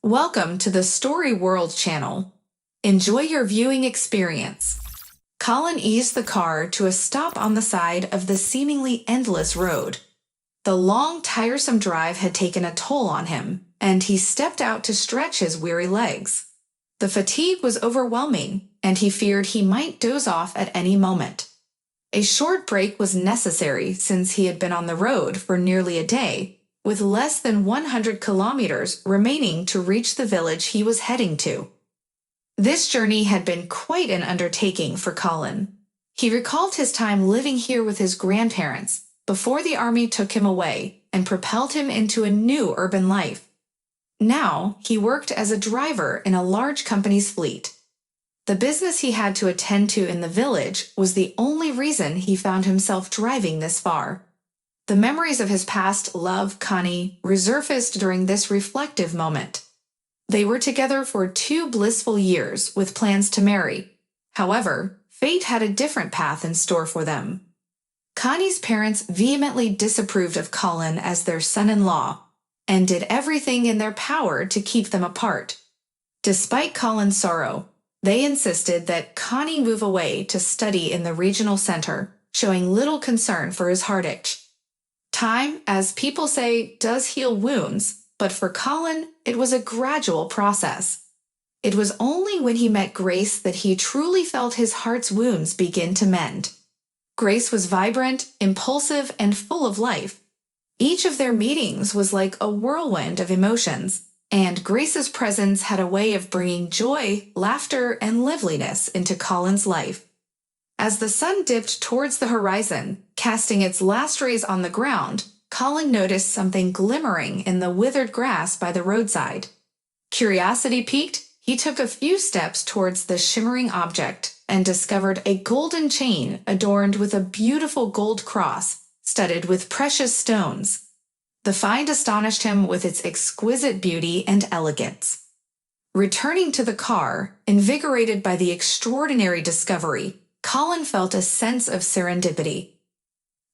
Welcome to the Story World channel. Enjoy your viewing experience. Colin eased the car to a stop on the side of the seemingly endless road. The long, tiresome drive had taken a toll on him, and he stepped out to stretch his weary legs. The fatigue was overwhelming, and he feared he might doze off at any moment. A short break was necessary since he had been on the road for nearly a day, with less than 100 kilometers remaining to reach the village he was heading to. This journey had been quite an undertaking for Colin. He recalled his time living here with his grandparents before the army took him away and propelled him into a new urban life. Now, he worked as a driver in a large company's fleet. The business he had to attend to in the village was the only reason he found himself driving this far. The memories of his past love, Connie, resurfaced during this reflective moment. They were together for 2 blissful years with plans to marry. However, fate had a different path in store for them. Connie's parents vehemently disapproved of Colin as their son-in-law and did everything in their power to keep them apart. Despite Colin's sorrow, they insisted that Connie move away to study in the regional center, showing little concern for his heart itch. Time, as people say, does heal wounds, but for Colin, it was a gradual process. It was only when he met Grace that he truly felt his heart's wounds begin to mend. Grace was vibrant, impulsive, and full of life. Each of their meetings was like a whirlwind of emotions, and Grace's presence had a way of bringing joy, laughter, and liveliness into Colin's life. As the sun dipped towards the horizon, casting its last rays on the ground, Colin noticed something glimmering in the withered grass by the roadside. Curiosity piqued, he took a few steps towards the shimmering object and discovered a golden chain adorned with a beautiful gold cross, studded with precious stones. The find astonished him with its exquisite beauty and elegance. Returning to the car, invigorated by the extraordinary discovery, Colin felt a sense of serendipity.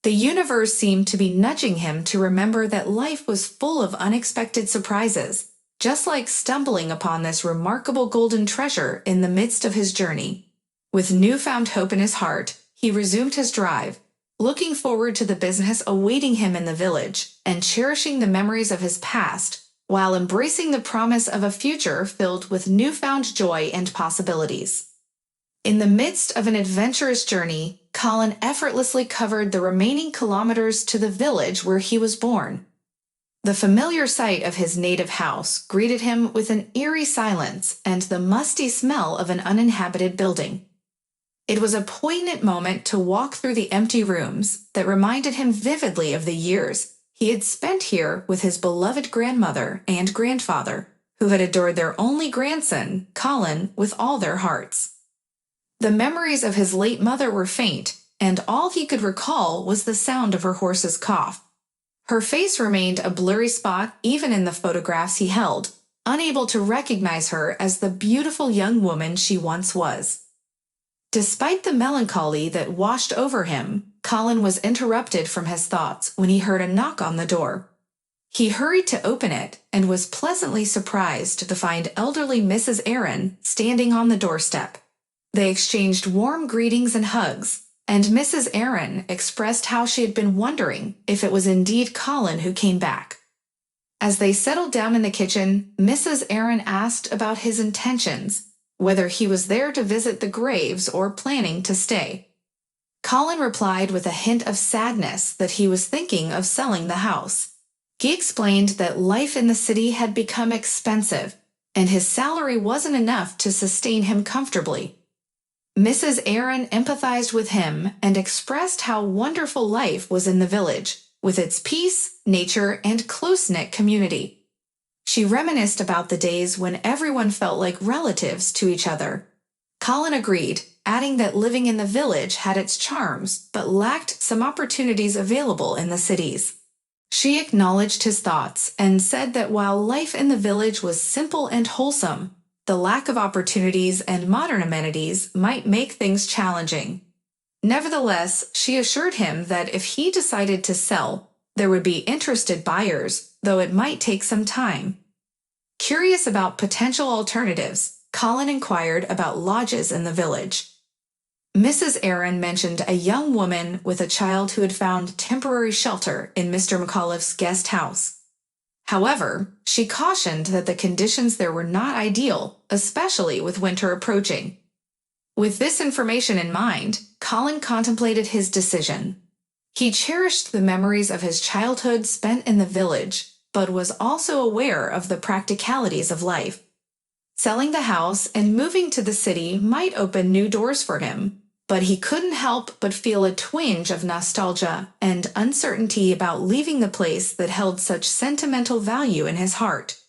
The universe seemed to be nudging him to remember that life was full of unexpected surprises, just like stumbling upon this remarkable golden treasure in the midst of his journey. With newfound hope in his heart, he resumed his drive, looking forward to the business awaiting him in the village and cherishing the memories of his past while embracing the promise of a future filled with newfound joy and possibilities. In the midst of an adventurous journey, Colin effortlessly covered the remaining kilometers to the village where he was born. The familiar sight of his native house greeted him with an eerie silence and the musty smell of an uninhabited building. It was a poignant moment to walk through the empty rooms that reminded him vividly of the years he had spent here with his beloved grandmother and grandfather, who had adored their only grandson, Colin, with all their hearts. The memories of his late mother were faint, and all he could recall was the sound of her horse's cough. Her face remained a blurry spot even in the photographs he held, unable to recognize her as the beautiful young woman she once was. Despite the melancholy that washed over him, Colin was interrupted from his thoughts when he heard a knock on the door. He hurried to open it and was pleasantly surprised to find elderly Mrs. Aaron standing on the doorstep. They exchanged warm greetings and hugs, and Mrs. Aaron expressed how she had been wondering if it was indeed Colin who came back. As they settled down in the kitchen, Mrs. Aaron asked about his intentions, whether he was there to visit the graves or planning to stay. Colin replied with a hint of sadness that he was thinking of selling the house. He explained that life in the city had become expensive, and his salary wasn't enough to sustain him comfortably. Mrs. Aaron empathized with him and expressed how wonderful life was in the village, with its peace, nature, and close-knit community. She reminisced about the days when everyone felt like relatives to each other. Colin agreed, adding that living in the village had its charms but lacked some opportunities available in the cities. She acknowledged his thoughts and said that while life in the village was simple and wholesome, the lack of opportunities and modern amenities might make things challenging. Nevertheless, she assured him that if he decided to sell, there would be interested buyers, though it might take some time. Curious about potential alternatives, Colin inquired about lodges in the village. Mrs. Aaron mentioned a young woman with a child who had found temporary shelter in Mr. McAuliffe's guest house. However, she cautioned that the conditions there were not ideal, especially with winter approaching. With this information in mind, Colin contemplated his decision. He cherished the memories of his childhood spent in the village, but was also aware of the practicalities of life. Selling the house and moving to the city might open new doors for him, but he couldn't help but feel a twinge of nostalgia and uncertainty about leaving the place that held such sentimental value in his heart.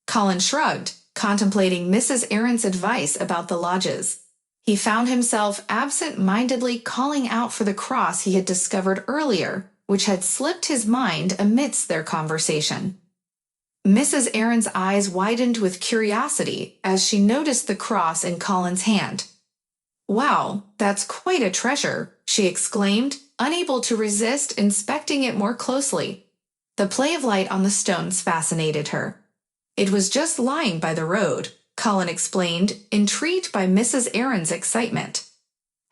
Colin shrugged, contemplating Mrs. Aaron's advice about the lodges. He found himself absent-mindedly calling out for the cross he had discovered earlier, which had slipped his mind amidst their conversation. Mrs. Aaron's eyes widened with curiosity as she noticed the cross in Colin's hand. "Wow, that's quite a treasure," she exclaimed, unable to resist inspecting it more closely. The play of light on the stones fascinated her. "It was just lying by the road," Colin explained, intrigued by Mrs. Aaron's excitement.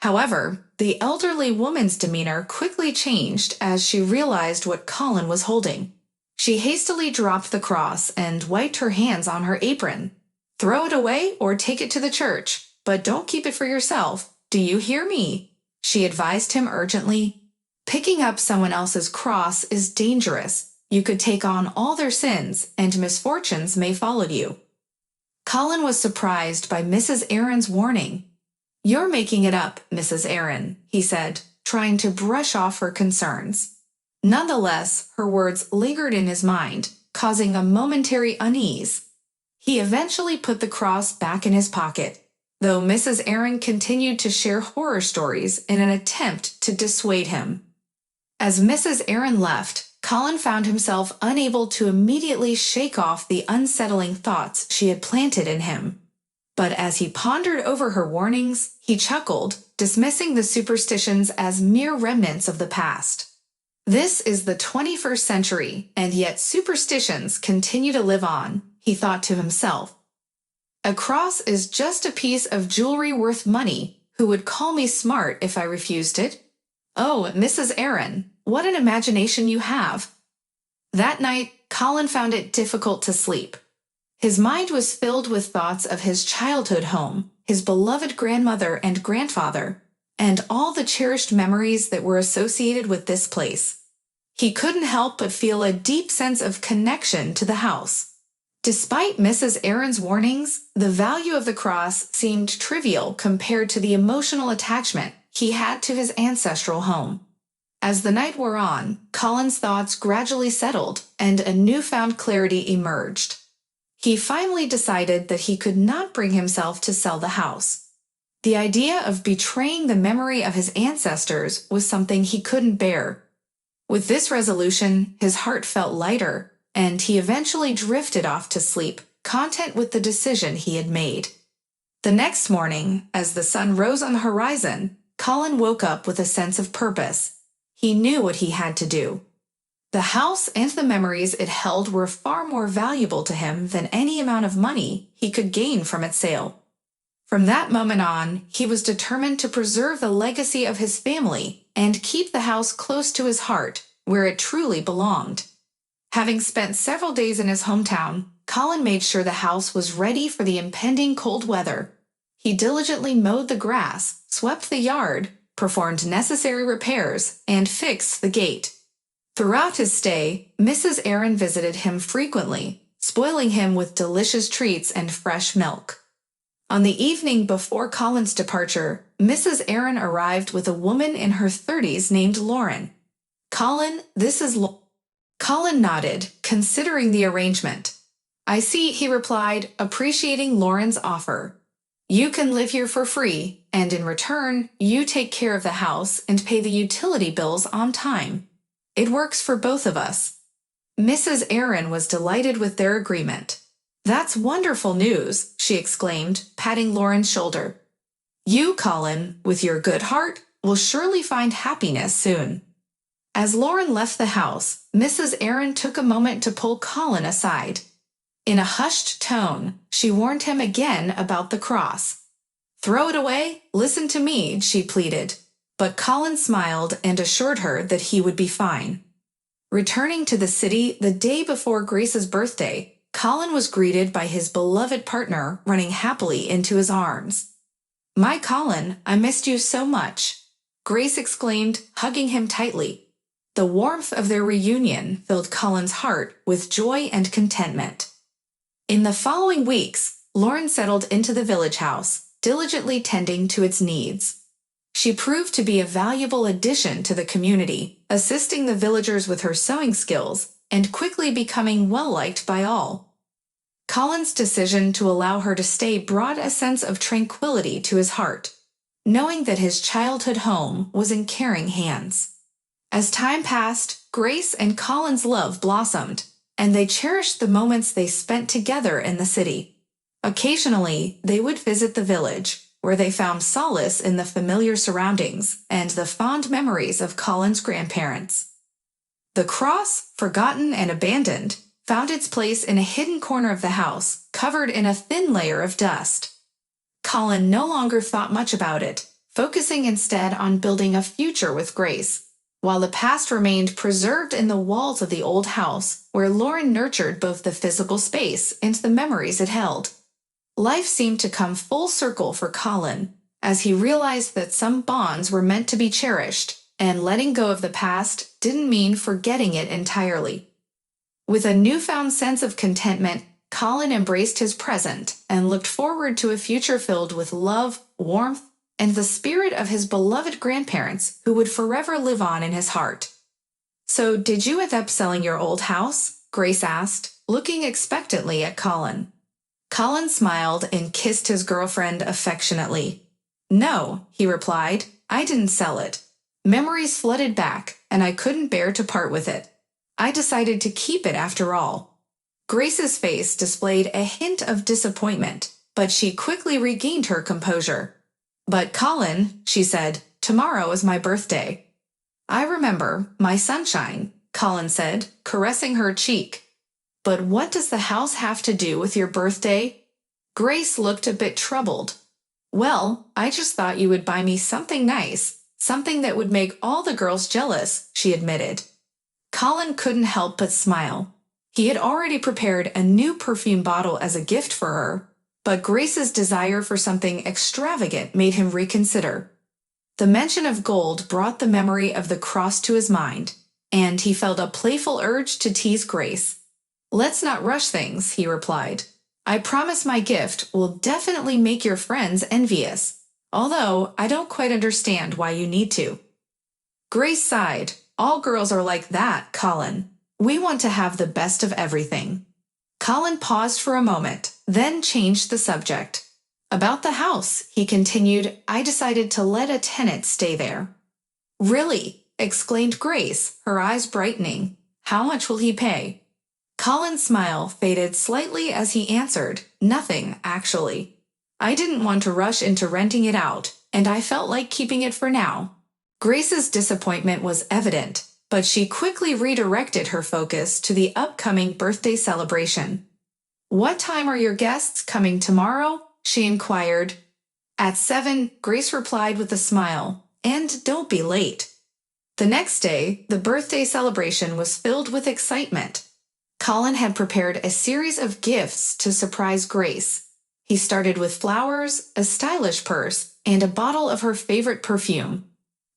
However, the elderly woman's demeanor quickly changed as she realized what Colin was holding. She hastily dropped the cross and wiped her hands on her apron. "Throw it away or take it to the church, but don't keep it for yourself. Do you hear me?" she advised him urgently. "Picking up someone else's cross is dangerous. You could take on all their sins, and misfortunes may follow you." Colin was surprised by Mrs. Aaron's warning. "You're making it up, Mrs. Aaron," he said, trying to brush off her concerns. Nonetheless, her words lingered in his mind, causing a momentary unease. He eventually put the cross back in his pocket, though Mrs. Aaron continued to share horror stories in an attempt to dissuade him. As Mrs. Aaron left, Colin found himself unable to immediately shake off the unsettling thoughts she had planted in him. But as he pondered over her warnings, he chuckled, dismissing the superstitions as mere remnants of the past. "This is the 21st century, and yet superstitions continue to live on," he thought to himself. "A cross is just a piece of jewelry worth money. Who would call me smart if I refused it? Oh, Mrs. Aaron, what an imagination you have." That night, Colin found it difficult to sleep. His mind was filled with thoughts of his childhood home, his beloved grandmother and grandfather, and all the cherished memories that were associated with this place. He couldn't help but feel a deep sense of connection to the house. Despite Mrs. Aaron's warnings, the value of the cross seemed trivial compared to the emotional attachment he had to his ancestral home. As the night wore on, Colin's thoughts gradually settled, and a newfound clarity emerged. He finally decided that he could not bring himself to sell the house. The idea of betraying the memory of his ancestors was something he couldn't bear. With this resolution, his heart felt lighter, and he eventually drifted off to sleep, content with the decision he had made. The next morning, as the sun rose on the horizon, Colin woke up with a sense of purpose. He knew what he had to do. The house and the memories it held were far more valuable to him than any amount of money he could gain from its sale. From that moment on, he was determined to preserve the legacy of his family and keep the house close to his heart, where it truly belonged. Having spent several days in his hometown, Colin made sure the house was ready for the impending cold weather. He diligently mowed the grass, swept the yard, performed necessary repairs, and fixed the gate. Throughout his stay, Mrs. Aaron visited him frequently, spoiling him with delicious treats and fresh milk. On the evening before Colin's departure, Mrs. Aaron arrived with a woman in her 30s named Lauren. "Colin, this is Colin nodded, considering the arrangement. "I see," he replied, appreciating Lauren's offer. "You can live here for free, and in return, you take care of the house and pay the utility bills on time. It works for both of us." Mrs. Aaron was delighted with their agreement. "That's wonderful news," she exclaimed, patting Lauren's shoulder. "You, Colin, with your good heart, will surely find happiness soon." As Lauren left the house, Mrs. Aaron took a moment to pull Colin aside. In a hushed tone, she warned him again about the cross. "Throw it away? Listen to me," she pleaded. But Colin smiled and assured her that he would be fine. Returning to the city the day before Grace's birthday, Colin was greeted by his beloved partner running happily into his arms. "My Colin, I missed you so much," Grace exclaimed, hugging him tightly. The warmth of their reunion filled Colin's heart with joy and contentment. In the following weeks, Lauren settled into the village house, diligently tending to its needs. She proved to be a valuable addition to the community, assisting the villagers with her sewing skills and quickly becoming well-liked by all. Colin's decision to allow her to stay brought a sense of tranquility to his heart, knowing that his childhood home was in caring hands. As time passed, Grace and Colin's love blossomed, and they cherished the moments they spent together in the city. Occasionally, they would visit the village, where they found solace in the familiar surroundings and the fond memories of Colin's grandparents. The cross, forgotten and abandoned, found its place in a hidden corner of the house, covered in a thin layer of dust. Colin no longer thought much about it, focusing instead on building a future with Grace, while the past remained preserved in the walls of the old house, where Lauren nurtured both the physical space and the memories it held. Life seemed to come full circle for Colin, as he realized that some bonds were meant to be cherished, and letting go of the past didn't mean forgetting it entirely. With a newfound sense of contentment, Colin embraced his present and looked forward to a future filled with love, warmth, and the spirit of his beloved grandparents who would forever live on in his heart. "So, did you end up selling your old house?" Grace asked, looking expectantly at Colin. Colin smiled and kissed his girlfriend affectionately. "No," he replied, "I didn't sell it. Memories flooded back, and I couldn't bear to part with it. I decided to keep it after all." Grace's face displayed a hint of disappointment, but she quickly regained her composure. "But Colin," she said, "tomorrow is my birthday." "I remember, my sunshine," Colin said, caressing her cheek. "But what does the house have to do with your birthday?" Grace looked a bit troubled. "Well, I just thought you would buy me something nice, something that would make all the girls jealous," she admitted. Colin couldn't help but smile. He had already prepared a new perfume bottle as a gift for her, but Grace's desire for something extravagant made him reconsider. The mention of gold brought the memory of the cross to his mind, and he felt a playful urge to tease Grace. "Let's not rush things," he replied. "I promise my gift will definitely make your friends envious, although I don't quite understand why you need to." Grace sighed. "All girls are like that, Colin. We want to have the best of everything." Colin paused for a moment, then changed the subject. "About the house," he continued, "I decided to let a tenant stay there." "Really?" exclaimed Grace, her eyes brightening. "How much will he pay?" Colin's smile faded slightly as he answered, "Nothing, actually. I didn't want to rush into renting it out, and I felt like keeping it for now." Grace's disappointment was evident, but she quickly redirected her focus to the upcoming birthday celebration. "What time are your guests coming tomorrow?" she inquired. "At 7, Grace replied with a smile, "and don't be late." The next day, the birthday celebration was filled with excitement. Colin had prepared a series of gifts to surprise Grace. He started with flowers, a stylish purse, and a bottle of her favorite perfume.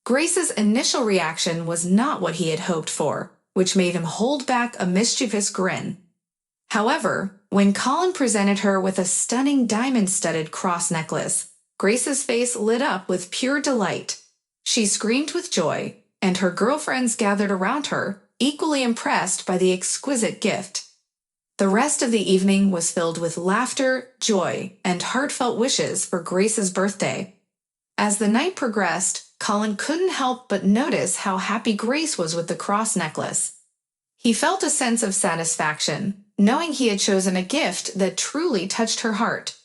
Grace's initial reaction was not what he had hoped for, which made him hold back a mischievous grin. However, when Colin presented her with a stunning diamond-studded cross necklace, Grace's face lit up with pure delight. She screamed with joy, and her girlfriends gathered around her, equally impressed by the exquisite gift. The rest of the evening was filled with laughter, joy, and heartfelt wishes for Grace's birthday. As the night progressed, Colin couldn't help but notice how happy Grace was with the cross necklace. He felt a sense of satisfaction, knowing he had chosen a gift that truly touched her heart.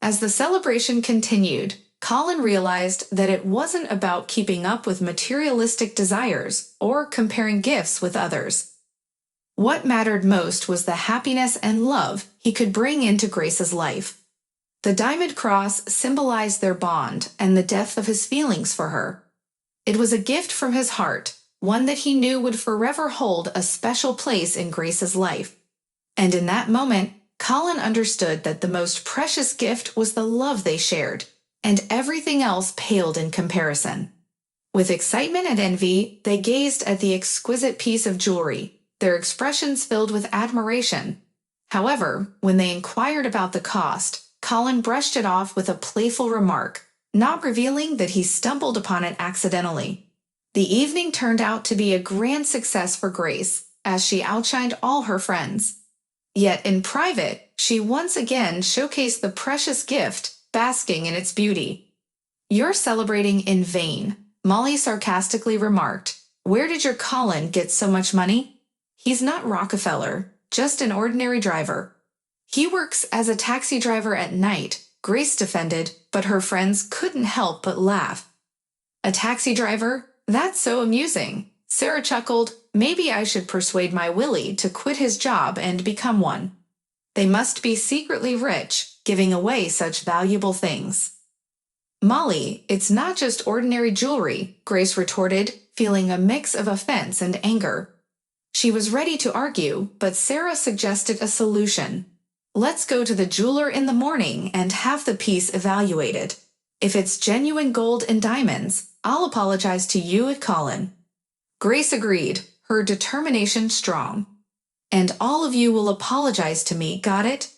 As the celebration continued, Colin realized that it wasn't about keeping up with materialistic desires or comparing gifts with others. What mattered most was the happiness and love he could bring into Grace's life. The diamond cross symbolized their bond and the depth of his feelings for her. It was a gift from his heart, one that he knew would forever hold a special place in Grace's life. And in that moment, Colin understood that the most precious gift was the love they shared, and everything else paled in comparison. With excitement and envy, they gazed at the exquisite piece of jewelry, their expressions filled with admiration. However, when they inquired about the cost, Colin brushed it off with a playful remark, not revealing that he stumbled upon it accidentally. The evening turned out to be a grand success for Grace, as she outshined all her friends. Yet in private, she once again showcased the precious gift, basking in its beauty. "You're celebrating in vain," Molly sarcastically remarked. "Where did your Colin get so much money? He's not Rockefeller, just an ordinary driver." "He works as a taxi driver at night," Grace defended, but her friends couldn't help but laugh. "A taxi driver? That's so amusing." Sarah chuckled. "Maybe I should persuade my Willie to quit his job and become one. They must be secretly rich, giving away such valuable things." "Molly, it's not just ordinary jewelry," Grace retorted, feeling a mix of offense and anger. She was ready to argue, but Sarah suggested a solution. "Let's go to the jeweler in the morning and have the piece evaluated. If it's genuine gold and diamonds, I'll apologize to you and Colin." Grace agreed, her determination strong. "And all of you will apologize to me, got it?"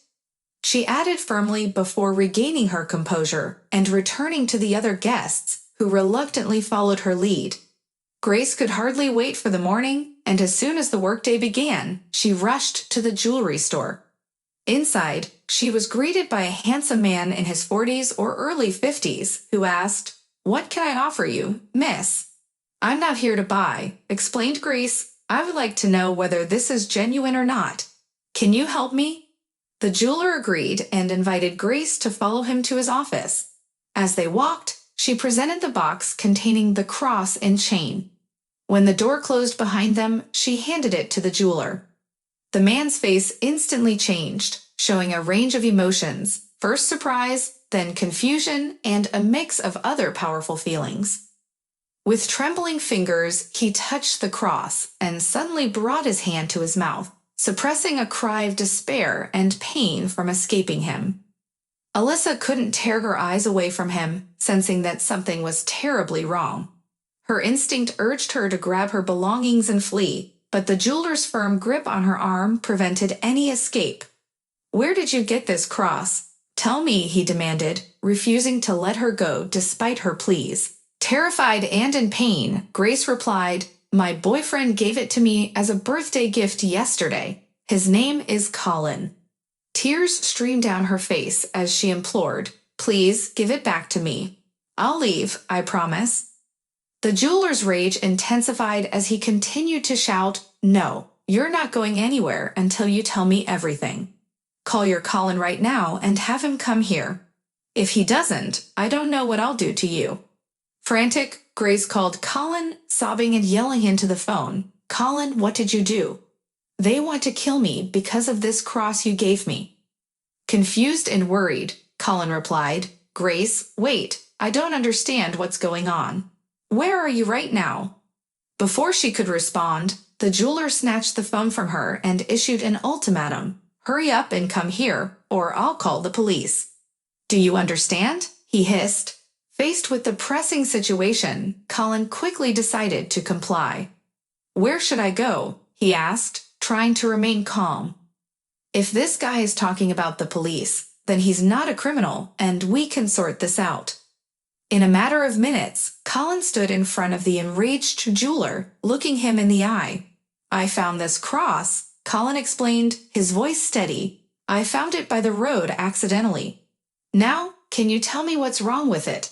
She added firmly before regaining her composure and returning to the other guests, who reluctantly followed her lead. Grace could hardly wait for the morning, and as soon as the workday began, she rushed to the jewelry store. Inside, she was greeted by a handsome man in his 40s or early 50s who asked, "What can I offer you, miss?" "I'm not here to buy," explained Grace. "I would like to know whether this is genuine or not. Can you help me?" The jeweler agreed and invited Grace to follow him to his office. As they walked, she presented the box containing the cross and chain. When the door closed behind them, she handed it to the jeweler. The man's face instantly changed, showing a range of emotions, first surprise, then confusion, and a mix of other powerful feelings. With trembling fingers, he touched the cross and suddenly brought his hand to his mouth, suppressing a cry of despair and pain from escaping him. Alyssa couldn't tear her eyes away from him, sensing that something was terribly wrong. Her instinct urged her to grab her belongings and flee, but the jeweler's firm grip on her arm prevented any escape. "Where did you get this cross? Tell me," he demanded, refusing to let her go despite her pleas. Terrified and in pain, Grace replied, "My boyfriend gave it to me as a birthday gift yesterday. His name is Colin." Tears streamed down her face as she implored, "Please give it back to me. I'll leave, I promise." The jeweler's rage intensified as he continued to shout, "No, you're not going anywhere until you tell me everything. Call your Colin right now and have him come here. If he doesn't, I don't know what I'll do to you." Frantic, Grace called Colin, sobbing and yelling into the phone, "Colin, what did you do?" "They want to kill me because of this cross you gave me." Confused and worried, Colin replied, "Grace, wait, I don't understand what's going on. Where are you right now?" Before she could respond, the jeweler snatched the phone from her and issued an ultimatum. "Hurry up and come here, or I'll call the police." "Do you understand?" he hissed. Faced with the pressing situation, Colin quickly decided to comply. "Where should I go?" he asked, trying to remain calm. "If this guy is talking about the police, then he's not a criminal, and we can sort this out." In a matter of minutes, Colin stood in front of the enraged jeweler, looking him in the eye. "I found this cross," Colin explained, his voice steady. "I found it by the road accidentally. Now, can you tell me what's wrong with it?"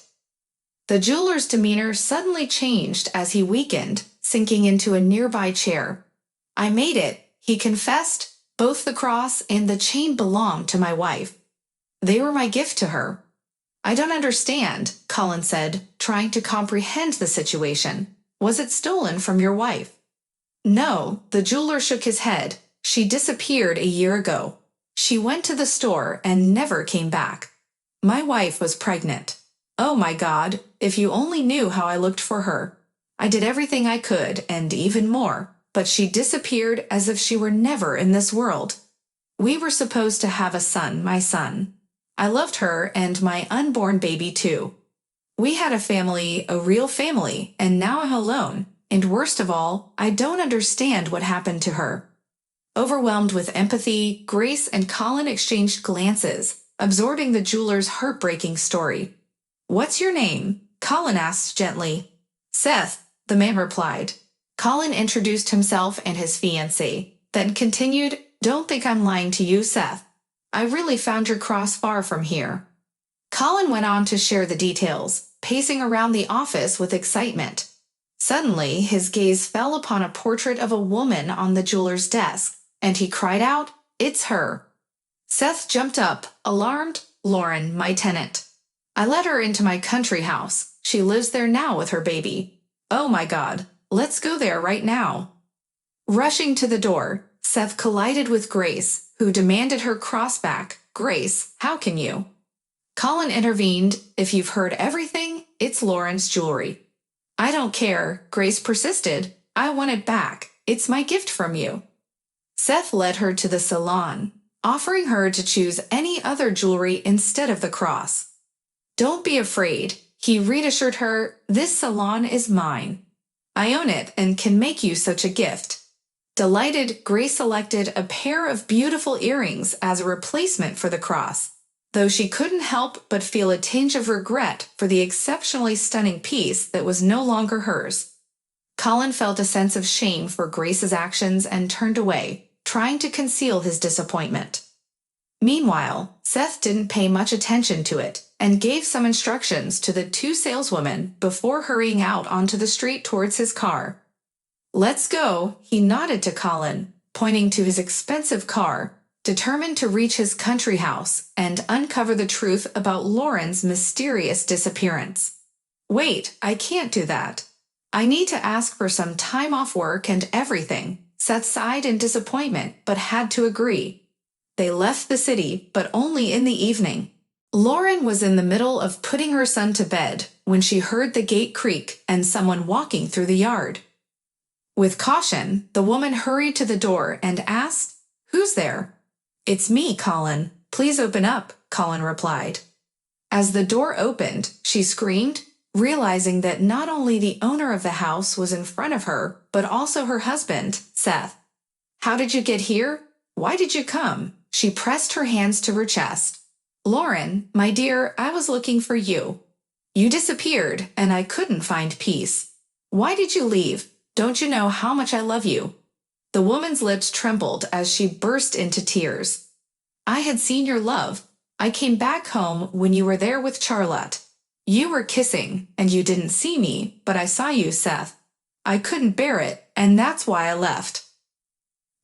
The jeweler's demeanor suddenly changed as he weakened, sinking into a nearby chair. "I made it," he confessed. "Both the cross and the chain belonged to my wife. They were my gift to her." "I don't understand," Colin said, trying to comprehend the situation. "Was it stolen from your wife?" No, the jeweler shook his head. She disappeared a year ago. She went to the store and never came back. My wife was pregnant. Oh my God, if you only knew how I looked for her. I did everything I could, and even more, but she disappeared as if she were never in this world. We were supposed to have a son, my son. I loved her and my unborn baby too. We had a family, a real family, and now I'm alone. And worst of all, I don't understand what happened to her. Overwhelmed with empathy, Grace and Colin exchanged glances, absorbing the jeweler's heartbreaking story. What's your name? Colin asked gently. Seth, the man replied. Colin introduced himself and his fiancée, then continued, Don't think I'm lying to you, Seth. I really found your cross far from here. Colin went on to share the details, pacing around the office with excitement. Suddenly, his gaze fell upon a portrait of a woman on the jeweler's desk, and he cried out, It's her. Seth jumped up, alarmed. Lauren, my tenant. I let her into my country house. She lives there now with her baby. Oh my God, let's go there right now. Rushing to the door, Seth collided with Grace, who demanded her cross back. Grace, how can you? Colin intervened. If you've heard everything, it's Lauren's jewelry. I don't care, Grace persisted. I want it back. It's my gift from you. Seth led her to the salon, offering her to choose any other jewelry instead of the cross. Don't be afraid, he reassured her. This salon is mine. I own it and can make you such a gift. Delighted, Grace selected a pair of beautiful earrings as a replacement for the cross, though she couldn't help but feel a tinge of regret for the exceptionally stunning piece that was no longer hers. Colin felt a sense of shame for Grace's actions and turned away, trying to conceal his disappointment. Meanwhile, Seth didn't pay much attention to it and gave some instructions to the two saleswomen before hurrying out onto the street towards his car. Let's go, he nodded to Colin, pointing to his expensive car, determined to reach his country house and uncover the truth about Lauren's mysterious disappearance. Wait, I can't do that. I need to ask for some time off work and everything. Seth sighed in disappointment but had to agree. They left the city, but only in the evening. Lauren was in the middle of putting her son to bed when she heard the gate creak and someone walking through the yard. With caution, the woman hurried to the door and asked, Who's there? It's me, Colin. Please open up, Colin replied. As the door opened, she screamed, realizing that not only the owner of the house was in front of her, but also her husband, Seth. How did you get here? Why did you come? She pressed her hands to her chest. Lauren, my dear, I was looking for you. You disappeared, and I couldn't find peace. Why did you leave? Don't you know how much I love you? The woman's lips trembled as she burst into tears. I had seen your love. I came back home when you were there with Charlotte. You were kissing, and you didn't see me, but I saw you, Seth. I couldn't bear it, and that's why I left.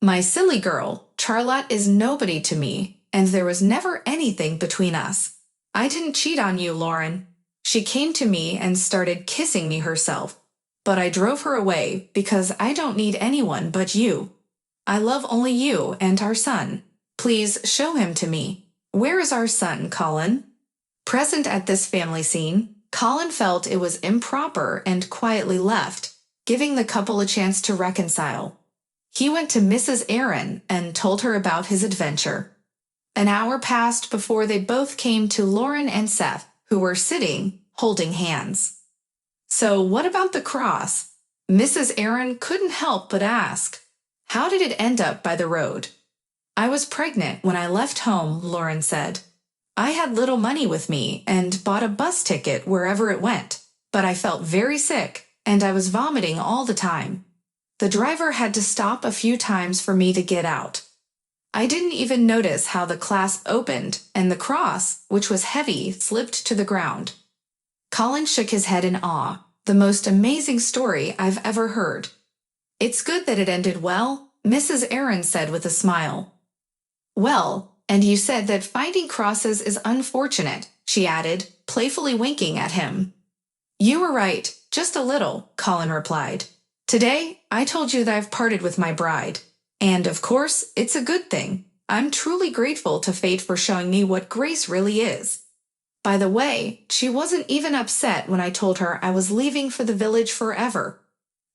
My silly girl, Charlotte is nobody to me, and there was never anything between us. I didn't cheat on you, Lauren. She came to me and started kissing me herself, but I drove her away because I don't need anyone but you. I love only you and our son. Please show him to me. Where is our son, Colin? Present at this family scene, Colin felt it was improper and quietly left, giving the couple a chance to reconcile. He went to Mrs. Aaron and told her about his adventure. An hour passed before they both came to Lauren and Seth, who were sitting, holding hands. So what about the cross? Mrs. Aaron couldn't help but ask. How did it end up by the road? I was pregnant when I left home, Lauren said. I had little money with me and bought a bus ticket wherever it went, but I felt very sick and I was vomiting all the time. The driver had to stop a few times for me to get out. I didn't even notice how the clasp opened and the cross, which was heavy, slipped to the ground. Colin shook his head in awe. The most amazing story I've ever heard. It's good that it ended well, Mrs. Aaron said with a smile. Well, and you said that finding crosses is unfortunate, she added, playfully winking at him. You were right, just a little, Colin replied. Today, I told you that I've parted with my bride. And of course, it's a good thing. I'm truly grateful to fate for showing me what grace really is. By the way, she wasn't even upset when I told her I was leaving for the village forever.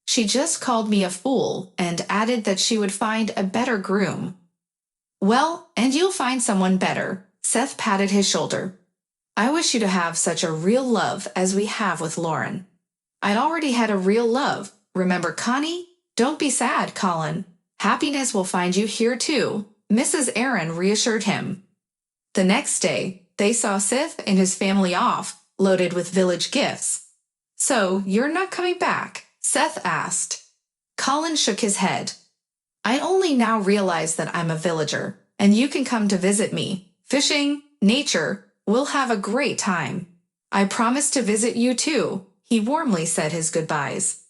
She just called me a fool and added that she would find a better groom. Well, and you'll find someone better. Seth patted his shoulder. I wish you to have such a real love as we have with Lauren. I'd already had a real love. Remember Connie? Don't be sad, Colin. Happiness will find you here too, Mrs. Aaron reassured him. The next day, they saw Seth and his family off, loaded with village gifts. So, you're not coming back? Seth asked. Colin shook his head. I only now realize that I'm a villager, and you can come to visit me. Fishing, nature, we'll have a great time. I promise to visit you too, he warmly said his goodbyes.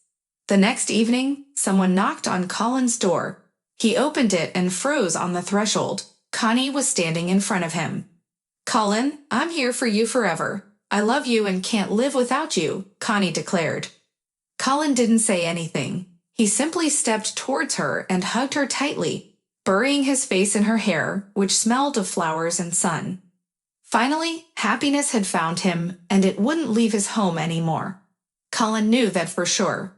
The next evening, someone knocked on Colin's door. He opened it and froze on the threshold. Connie was standing in front of him. Colin, I'm here for you forever. I love you and can't live without you, Connie declared. Colin didn't say anything. He simply stepped towards her and hugged her tightly, burying his face in her hair, which smelled of flowers and sun. Finally, happiness had found him, and it wouldn't leave his home anymore. Colin knew that for sure.